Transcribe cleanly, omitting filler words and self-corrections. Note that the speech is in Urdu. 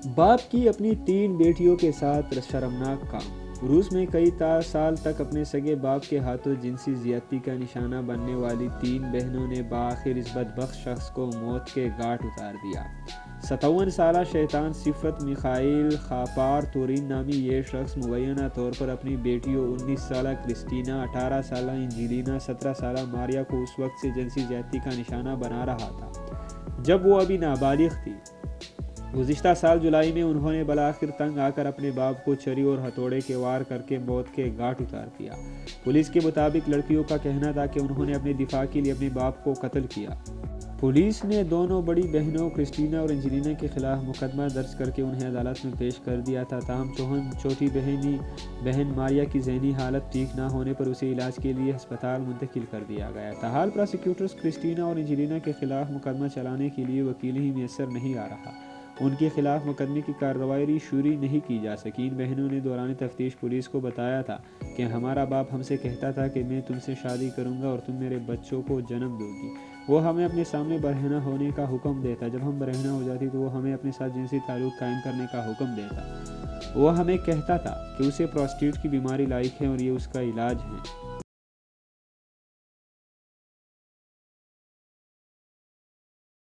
باپ کی اپنی 3 بیٹیوں کے ساتھ شرمناک کام۔ روس میں کئی سال تک اپنے سگے باپ کے ہاتھوں جنسی زیادتی کا نشانہ بننے والی 3 بہنوں نے بآخر اس بدبخت شخص کو موت کے گھاٹ اتار دیا۔ 57 سالہ شیطان صفت میخائیل خاپار-تورین نامی یہ شخص مبینہ طور پر اپنی بیٹیوں 19 سالہ کرسٹینا، 18 سالہ انجیلینا، 17 سالہ ماریا کو اس وقت سے جنسی زیادتی کا نشانہ بنا رہا تھا جب وہ ابھی نابالغ تھی۔ گزشتہ سال جولائی میں انہوں نے بالآخر تنگ آ کر اپنے باپ کو چھری اور ہتھوڑے کے وار کر کے موت کے گھاٹ اتار دیا۔ پولیس کے مطابق لڑکیوں کا کہنا تھا کہ انہوں نے اپنے دفاع کے لیے اپنے باپ کو قتل کیا۔ پولیس نے دونوں بڑی بہنوں کرسٹینا اور انجیلینا کے خلاف مقدمہ درج کر کے انہیں عدالت میں پیش کر دیا تھا، تاہم چھوٹی بہن ماریا کی ذہنی حالت ٹھیک نہ ہونے پر اسے علاج کے لیے ہسپتال منتقل کر دیا گیا۔ تاحال پراسیکیوٹرز کرسٹینا اور انجیلینا کے خلاف مقدمہ چلانے کے لیے وکیل ہی میسر نہیں آ رہا۔ ان کے خلاف مقدمے کی کارروائی شروع نہیں کی جا سکی۔ ان بہنوں نے دوران تفتیش پولیس کو بتایا تھا کہ ہمارا باپ ہم سے کہتا تھا کہ میں تم سے شادی کروں گا اور تم میرے بچوں کو جنم دو گی۔ وہ ہمیں اپنے سامنے برہنہ ہونے کا حکم دیتا، جب ہم برہنہ ہو جاتی تو وہ ہمیں اپنے ساتھ جنسی تعلق قائم کرنے کا حکم دیتا۔ وہ ہمیں کہتا تھا کہ اسے پراسٹیٹ کی بیماری لاحق ہے اور یہ اس کا علاج ہے۔